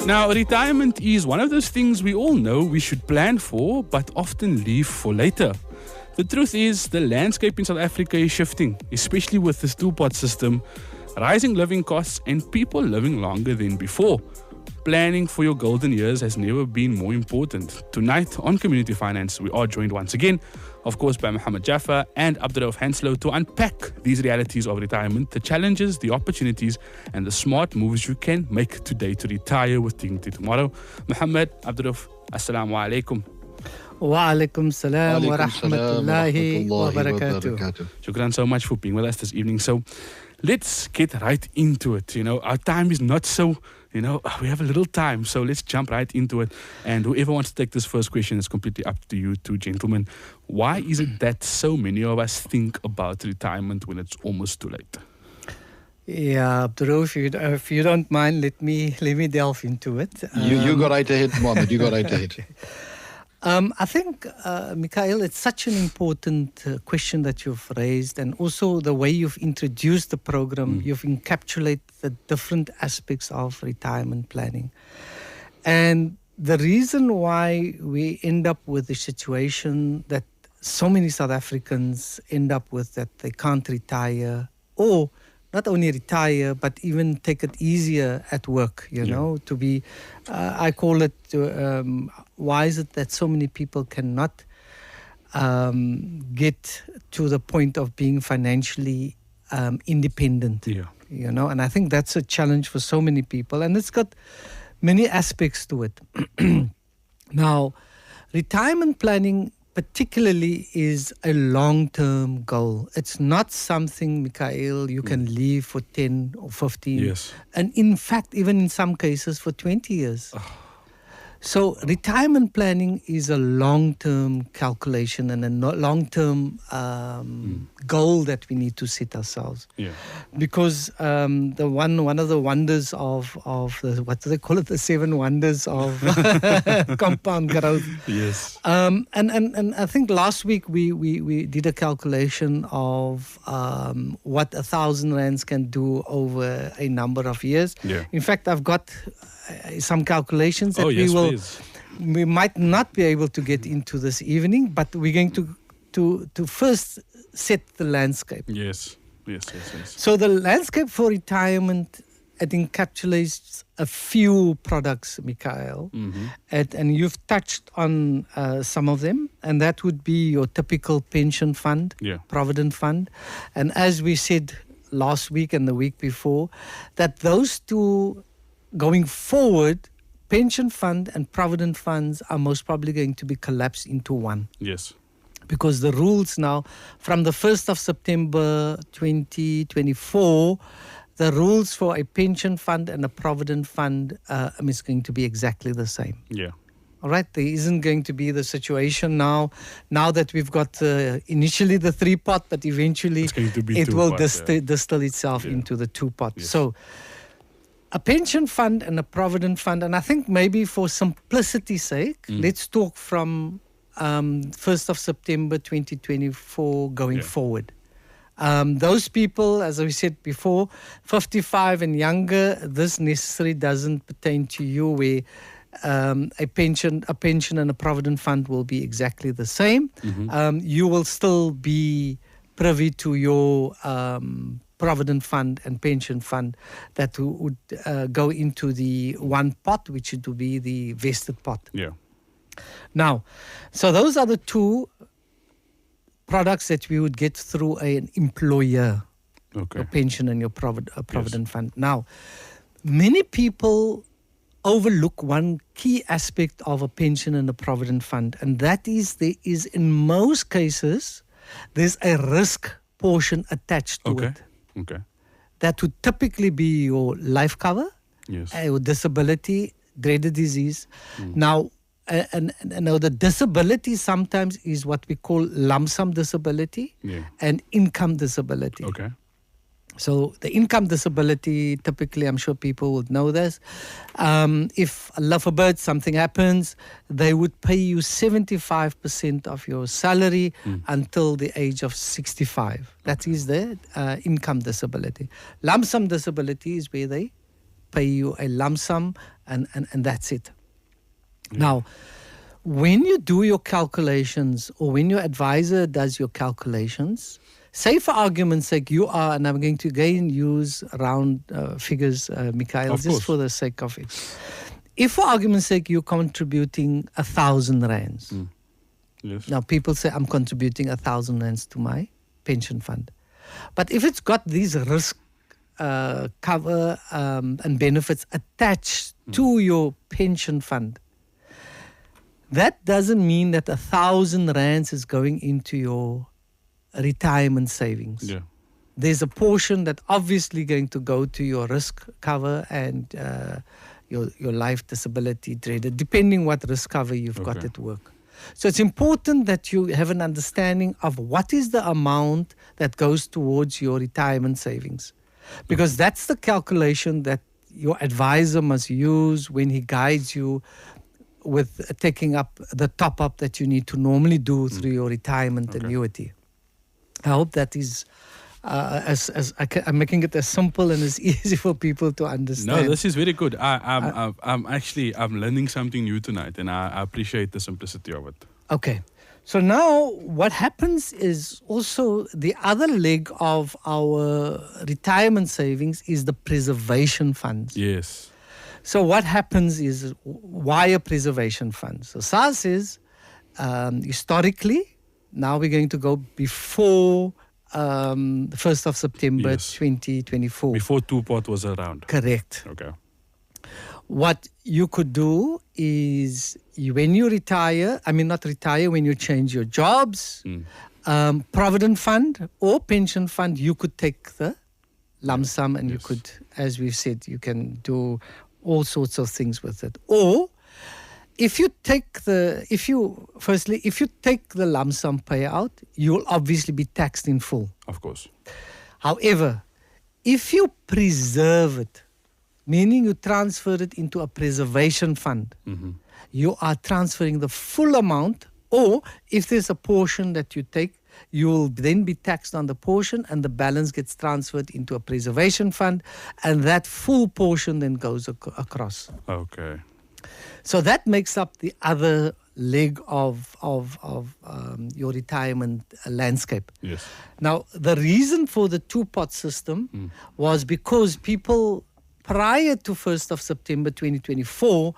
Now, retirement is one of those things we all know we should plan for, but often leave for later. The truth is, the landscape in South Africa is shifting, especially with this two-pot system, rising living costs, and people living longer than before. Planning for your golden years has never been more important. Tonight on Community Finance, we are joined once again, of course, by Mohammed Jaffa and Abdurauf Hanslow to unpack these realities of retirement, the challenges, the opportunities, and the smart moves you can make today to retire with dignity tomorrow. Mohammed, Abdurauf, Assalamu alaikum. Wa alaikum salam wa rahmatullahi wa barakatuh. Shukran so much for being with us this evening. So let's get right into it. Our time is not so, we have a little time. So let's jump right into it. And whoever wants to take this first question is completely up to you two gentlemen. Why is it that so many of us think about retirement when it's almost too late? Yeah, Abdurauf, if you don't mind, let me delve into it. You go right ahead, Mohammed. You go right ahead. I think, Mikhail, it's such an important question that you've raised, and also the way you've introduced the program, you've encapsulated the different aspects of retirement planning. And the reason why we end up with the situation that so many South Africans end up with, that they can't retire, or not only retire, but even take it easier at work, to be, I call it, why is it that so many people cannot get to the point of being financially independent? And I think that's a challenge for so many people, and it's got many aspects to it. Now, retirement planning particularly is a long-term goal. It's not something, Mikhail, you can leave for 10 or 15. Yes. And in fact, even in some cases for 20 years. So retirement planning is a long-term calculation and a long-term goal that we need to set ourselves. Yeah. Because one of the wonders of the, what do they call it, the 7 wonders of compound growth. Yes. And I think last week we did a calculation of what 1,000 rands can do over a number of years. Yeah. In fact, I've got some calculations that we might not be able to get into this evening, but we're going to first set the landscape. Yes. So the landscape for retirement, it encapsulates a few products, Mikhail, and you've touched on some of them, and that would be your typical pension fund, provident fund, and as we said last week and the week before, that those two going forward, pension fund and provident funds are most probably going to be collapsed into one. Yes. Because the rules now, from the 1st of September 2024, the rules for a pension fund and a provident fund is going to be exactly the same. Yeah. All right, there isn't going to be the situation now that we've got initially the 3-pot, but eventually it will distill itself into the 2-pot. Yes. So a pension fund and a provident fund, and I think maybe for simplicity's sake, let's talk from 1st of September 2024 going forward. Those people, as we said before, 55 and younger, this necessarily doesn't pertain to you, where a pension and a provident fund will be exactly the same. You will still be privy to your provident fund and pension fund that would go into the 1 pot, which would be the vested pot. Yeah. Now, so those are the 2 products that we would get through an employer. Okay. Your pension and your provident fund. Now, many people overlook one key aspect of a pension and a provident fund, and that is there is, in most cases, there's a risk portion attached to it. Okay. That would typically be your life cover, your disability, dreaded disease. Now, and the disability sometimes is what we call lump sum disability and income disability. Okay. So the income disability, typically, I'm sure people would know this. If, Allah forbid, something happens, they would pay you 75% of your salary until the age of 65. That is the income disability. Lump sum disability is where they pay you a lump sum, and that's it. Now, when you do your calculations, or when your advisor does your calculations, say for argument's sake you are, and I'm going to again use round figures, Mikhail, just for the sake of it. If for argument's sake you're contributing 1,000 rands, yes. Now people say I'm contributing 1,000 rands to my pension fund. But if it's got these risk cover and benefits attached to your pension fund, that doesn't mean that 1,000 rands is going into your retirement savings. Yeah. There's a portion that obviously going to go to your risk cover and your life disability dreaded, depending what risk cover you've got at work. So it's important that you have an understanding of what is the amount that goes towards your retirement savings, because that's the calculation that your advisor must use when he guides you with taking up the top up that you need to normally do through your retirement annuity. I hope that is I'm making it as simple and as easy for people to understand. No, this is very good. I'm learning something new tonight, and I appreciate the simplicity of it. Okay. So now what happens is also the other leg of our retirement savings is the preservation funds. Yes. So what happens is, why a preservation fund? So SARS says, historically, now we're going to go before the 1st of September 2024. Before Two-Pot was around. Correct. Okay. What you could do is, when you retire, when you change your jobs, Provident Fund or Pension Fund, you could take the lump sum and you could, as we've said, you can do all sorts of things with it. Or if you take the lump sum payout, you'll obviously be taxed in full. Of course. However, if you preserve it, meaning you transfer it into a preservation fund, you are transferring the full amount, or if there's a portion that you take, you will then be taxed on the portion, and the balance gets transferred into a preservation fund, and that full portion then goes across. Okay. So that makes up the other leg of your retirement landscape. Yes. Now, the reason for the two-pot system was because people, prior to 1st of September 2024,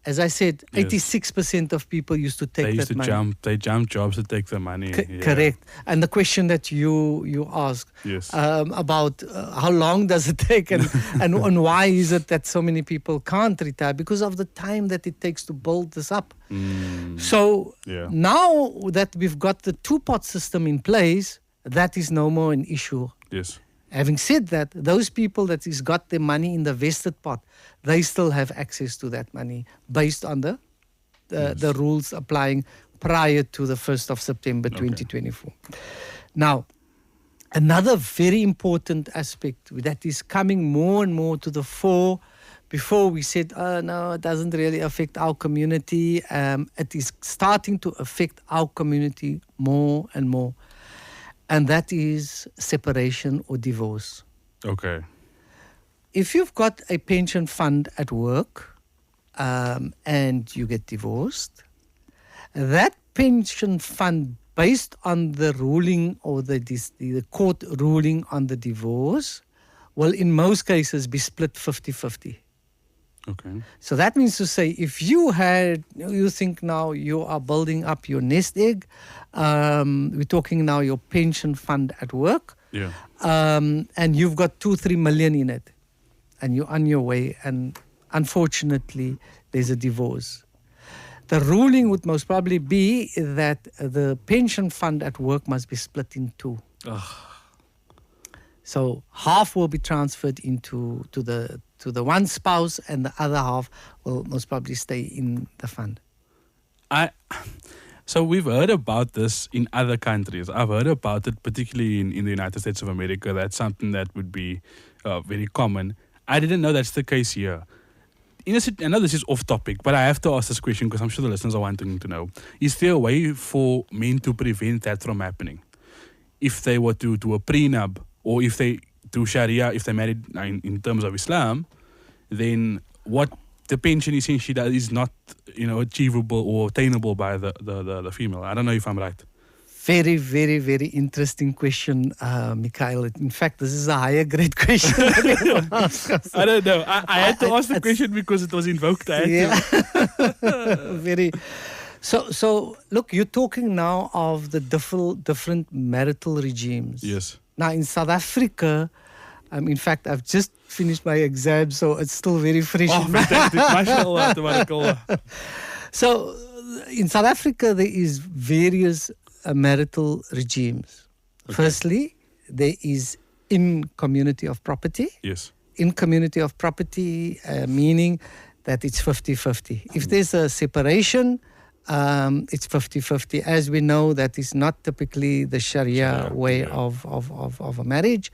as I said, 86% of people used to take that money. They jumped jobs to take the money. Correct. And the question that you asked about how long does it take and why is it that so many people can't retire? Because of the time that it takes to build this up. So now that we've got the two-pot system in place, that is no more an issue. Yes. Having said that, those people that has got their money in the vested pot, they still have access to that money based on the rules applying prior to the 1st of September 2024. Now, another very important aspect that is coming more and more to the fore, before we said, no, it doesn't really affect our community. It is starting to affect our community more and more. And that is separation or divorce. Okay. If you've got a pension fund at work and you get divorced, that pension fund, based on the ruling or the court ruling on the divorce, will in most cases be split 50-50. Okay. So that means to say, if you think now you are building up your nest egg, we're talking now your pension fund at work, and you've got 2-3 million in it, and you're on your way, and unfortunately there's a divorce. The ruling would most probably be that the pension fund at work must be split in two. So half will be transferred to the one spouse, and the other half will most probably stay in the fund. So we've heard about this in other countries. I've heard about it particularly in the United States of America. That's something that would be very common. I didn't know that's the case here. I know this is off topic, but I have to ask this question because I'm sure the listeners are wanting to know. Is there a way for men to prevent that from happening? If they were to do a prenup, or if they do Sharia, if they married in terms of Islam, then what the pension essentially does is not, achievable or attainable by the female. I don't know if I'm right. Very, very, very interesting question, Mikhail. In fact, this is a higher grade question. I don't know. I had to ask the question because it was invoked. I had to. Very. So look, you're talking now of the different marital regimes. Yes. Now in South Africa, in fact, I've just finished my exam, so it's still very fresh. Oh, fantastic! Mashallah, tabarakallah. So in South Africa, there is various marital regimes. Okay. Firstly, there is in community of property. Yes. In community of property, meaning that it's 50-50. If there's a separation, it's 50-50. As we know, that is not typically the Sharia way of a marriage.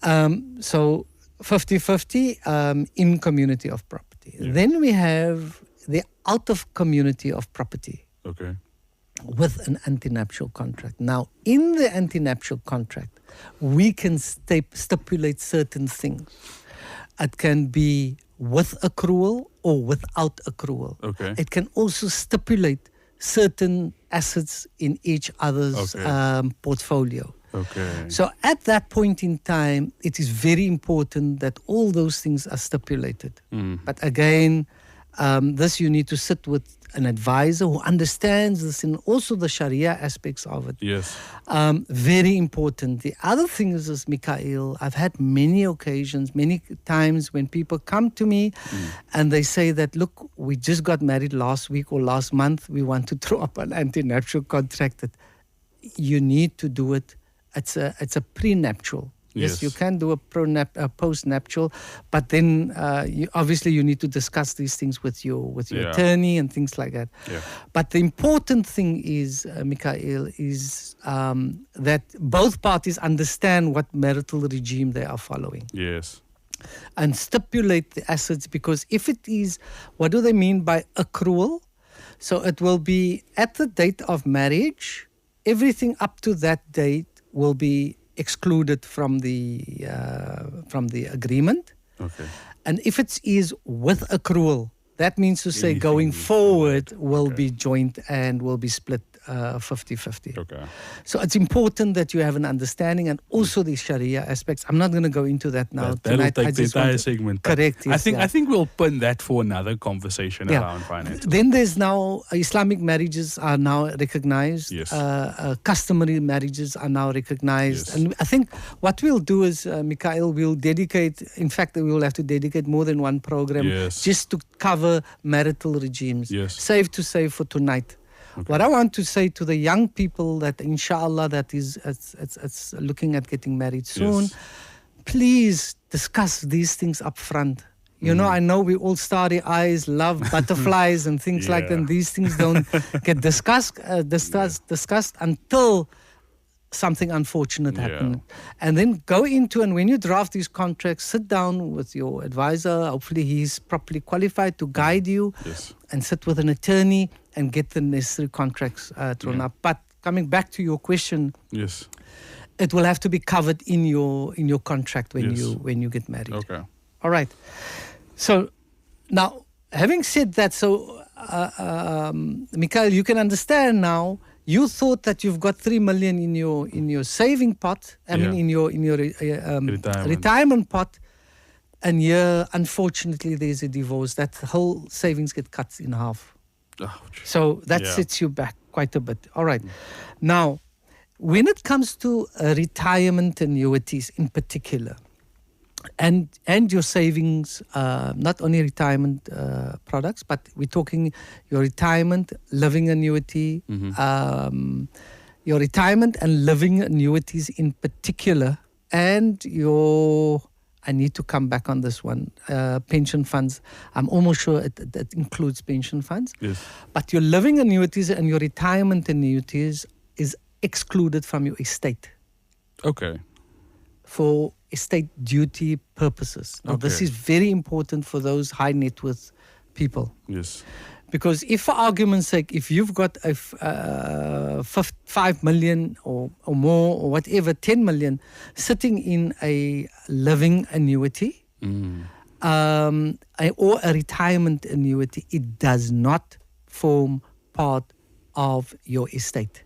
So 50-50 in community of property. Yeah. Then we have the out of community of property. Okay. With an antenuptial contract. Now, in the antenuptial contract, we can stipulate certain things. It can be with accrual or without accrual. Okay. It can also stipulate certain assets in each other's portfolio. Okay. So at that point in time, it is very important that all those things are stipulated. But again, this you need to sit with an advisor who understands this and also the Sharia aspects of it. Yes. Very important. The other thing is, Mikhail, I've had many occasions, many times when people come to me and they say that, look, we just got married last week or last month. We want to throw up an antenuptial contract. That you need to do it. It's a prenuptial. Yes, you can do a post-nuptial, but then you need to discuss these things with your attorney and things like that. Yeah. But the important thing is, Mikhail, is that both parties understand what marital regime they are following. Yes. And stipulate the assets, because if it is, what do they mean by accrual? So it will be at the date of marriage, everything up to that date will be excluded from the agreement. Okay. And if it is with accrual, that means to say going forward will be joint and will be split 50-50. Okay. So it's important that you have an understanding and also the Sharia aspects. I'm not going to go into that now. That'll take the entire segment. Correct. Yes, I think we'll pin that for another conversation around finance. Then there's now Islamic marriages are now recognized. Yes. Customary marriages are now recognized. Yes. And I think what we'll do is, Mikhail, we will have to dedicate more than one program just to cover marital regimes. Yes. Safe to say for tonight. Okay. What I want to say to the young people that inshallah that is it's looking at getting married soon, please discuss these things up front. You know, I know we all starry eyes, love butterflies and things like that. And these things don't get discussed until something unfortunate happened. And then go into, and when you draft these contracts, sit down with your advisor. Hopefully he's properly qualified to guide you, and sit with an attorney and get the necessary contracts drawn up. But coming back to your question, it will have to be covered in your contract when you get married. Okay. All right. So now, having said that, Mikhail, you can understand now. You thought that you've got 3 million in your saving pot. In your retirement pot, and unfortunately there's a divorce. That whole savings get cut in half. Ouch. So that sets you back quite a bit. All right. Now, when it comes to retirement annuities in particular, and your savings, not only retirement products, but we're talking your retirement living annuity, your retirement and living annuities in particular, and I need to come back on this one, pension funds. I'm almost sure that includes pension funds. Yes. But your living annuities and your retirement annuities is excluded from your estate. Okay. For estate duty purposes. Now, this is very important for those high net worth people. Yes. Because if, for argument's sake, if you've got a 5 million or more or whatever, 10 million sitting in a living annuity, or a retirement annuity, it does not form part of your estate.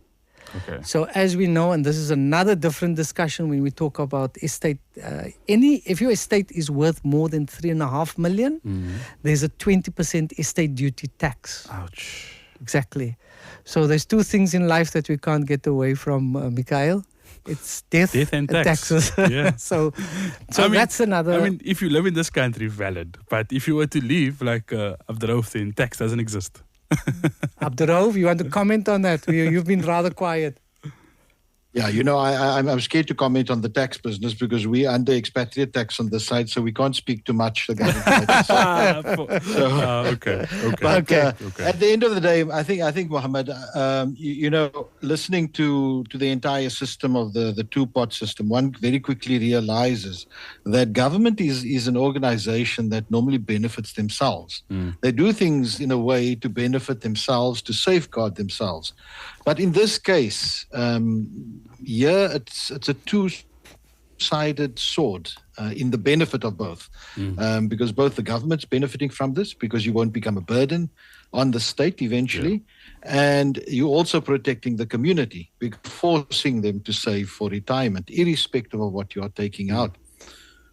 Okay. So as we know, and this is another different discussion when we talk about estate, if your estate is worth more than 3.5 million, there's a 20% estate duty tax. Ouch. Exactly. So there's two things in life that we can't get away from, Mikhail. It's death and taxes. Yeah. so that's another. I mean, if you live in this country, valid. But if you were to leave, like Abdurrauf, then tax doesn't exist. Abdurrauf, you want to comment on that? You've been rather quiet. Yeah, I'm scared to comment on the tax business because we're under expatriate tax on this side, so we can't speak too much. The government. Okay. But at the end of the day, I think Mohammed, listening to the entire system of the two-pot system, one very quickly realizes that government is an organization that normally benefits themselves. They do things in a way to benefit themselves, to safeguard themselves. But in this case, it's a two-sided sword in the benefit of both, because both the government's benefiting from this, because you won't become a burden on the state eventually, and you're also protecting the community, forcing them to save for retirement, irrespective of what you are taking out.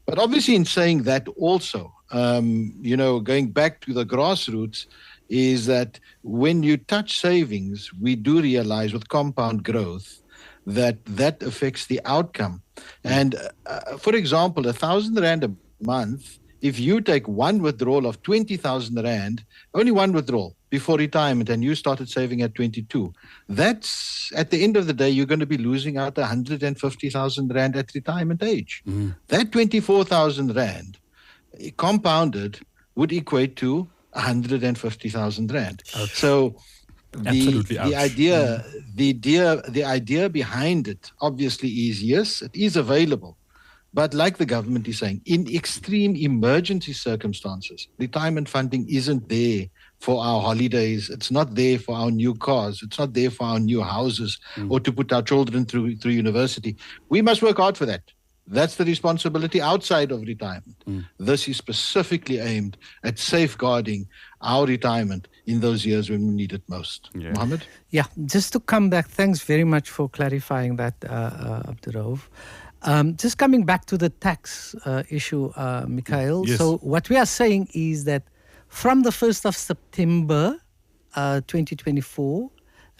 But obviously, in saying that also, going back to the grassroots, is that when you touch savings, we do realize with compound growth that affects the outcome. And for example, 1,000 Rand a month, if you take one withdrawal of 20,000 Rand, only one withdrawal before retirement, and you started saving at 22, that's at the end of the day, you're going to be losing out 150,000 Rand at retirement age. That 24,000 Rand compounded would equate to 150,000 Rand. Ouch. So Absolutely the idea behind it obviously is, yes, it is available. But like the government is saying, in extreme emergency circumstances, retirement funding isn't there for our holidays. It's not there for our new cars. It's not there for our new houses or to put our children through university. We must work hard for that. That's the responsibility outside of retirement. This is specifically aimed at safeguarding our retirement in those years when we need it most. Mohammed? Yeah, just to come back, thanks very much for clarifying that, Abdurrauf. Just coming back to the tax issue, Mikhail. Yes. So what we are saying is that from the 1st of September 2024,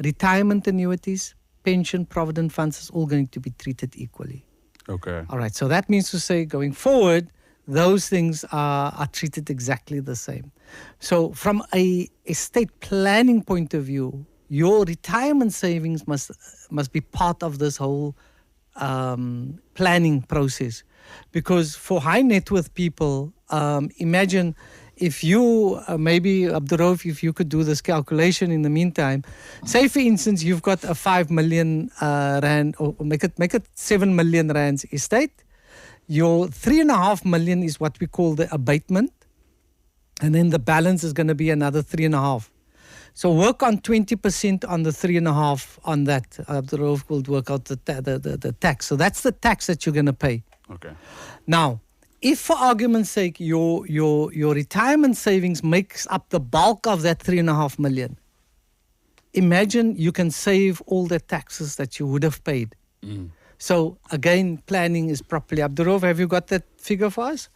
retirement annuities, pension, provident funds is all going to be treated equally. Okay. All right. So that means to say, going forward, those things are treated exactly the same. So from a estate planning point of view, your retirement savings must be part of this whole planning process. Because for high net worth people, imagine if you, maybe Abdurrauf, if you could do this calculation in the meantime, say for instance, you've got a 5 million Rand, or make it 7 million Rands estate. Your 3.5 million is what we call the abatement. And then the balance is going to be another 3.5. So work on 20% on the 3.5 on that. Abdurrauf will work out the tax. So that's the tax that you're going to pay. Okay. Now, if for argument's sake your retirement savings makes up the bulk of that 3.5 million, imagine you can save all the taxes that you would have paid. So again, planning is properly. Abdurrauf, have you got that figure for us?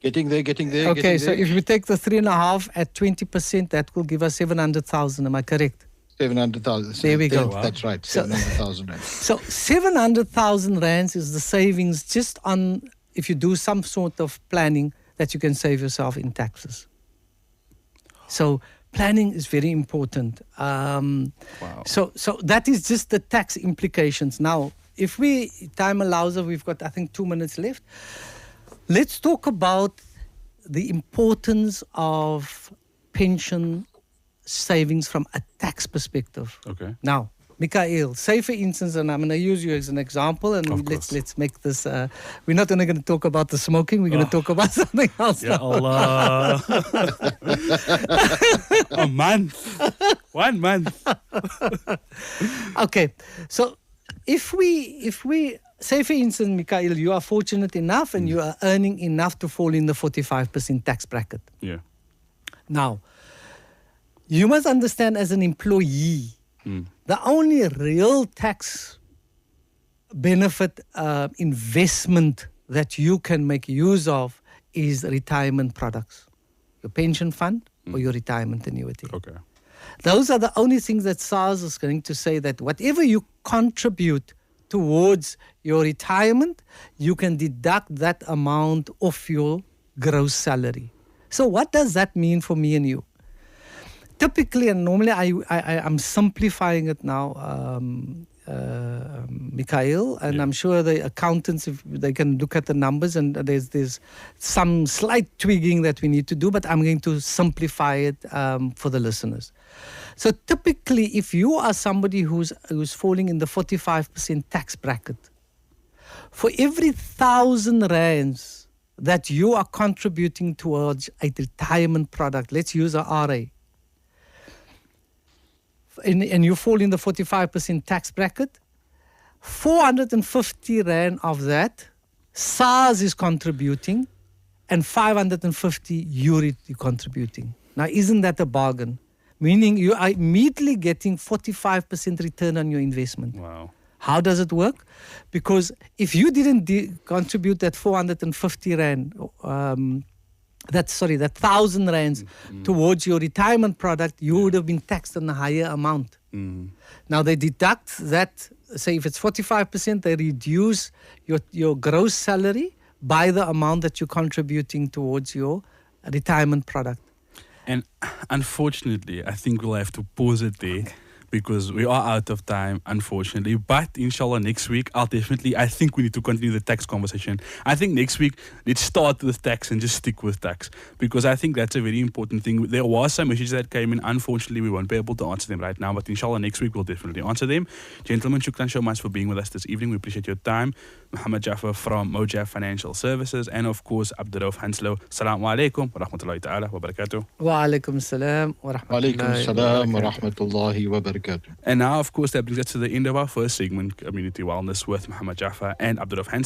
Getting there. Okay, so if we take the 3.5 at 20%, that will give us 700,000. Am I correct? 700,000. There we go. That's right. 700,000 Rand. So 700,000 Rands is the savings just on, if you do some sort of planning, that you can save yourself in taxes. So planning is very important. Wow. So that is just the tax implications. Now, if time allows us, we've got, I think, 2 minutes left. Let's talk about the importance of pension savings from a tax perspective. Okay. Now, Mikhail, say for instance, and I'm going to use you as an example, and let's make this. We're not only going to talk about the smoking; we're going to talk about something else. Ya Allah. A month. 1 month. Okay, so if we say for instance, Mikhail, you are fortunate enough and you are earning enough to fall in the 45% tax bracket. Yeah. Now, you must understand as an employee, the only real tax benefit investment that you can make use of is retirement products, your pension fund or your retirement annuity. Okay. Those are the only things that SARS is going to say, that whatever you contribute towards your retirement, you can deduct that amount off your gross salary. So what does that mean for me and you? Typically, and normally I'm simplifying it now, Mikhail, and I'm sure the accountants, if they can look at the numbers, and there's some slight tweaking that we need to do, but I'm going to simplify it for the listeners. So typically, if you are somebody who's falling in the 45% tax bracket, for every 1,000 rands that you are contributing towards a retirement product, let's use a RA, and you fall in the 45% tax bracket, 450 rand of that, SARS is contributing, and 550 you're contributing. Now, isn't that a bargain? Meaning you are immediately getting 45% return on your investment. Wow. How does it work? Because if you didn't contribute that 450 rand, that 1,000 rands towards your retirement product, you would have been taxed on a higher amount. Now they deduct that, say if it's 45%, they reduce your gross salary by the amount that you're contributing towards your retirement product. And unfortunately, I think we'll have to pause it there because we are out of time, unfortunately. But inshallah, next week, I think we need to continue the tax conversation. I think next week, let's start with tax and just stick with tax, because I think that's a very important thing. There were some issues that came in. Unfortunately, we won't be able to answer them right now, but inshallah, next week, we'll definitely answer them. Gentlemen, shukran so much for being with us this evening. We appreciate your time. Muhammad Jaffer from Mojaf Financial Services, and of course, Abdurrauf Hanslow. Assalamu alaikum wa rahmatullahi ta'ala wa barakatuh. Wa alaikum salam wa rahmatullahi wa barakatuh. And now, of course, that brings us to the end of our first segment, Community Wellness, with Muhammad Jaffer and Abdurrauf Hanslow.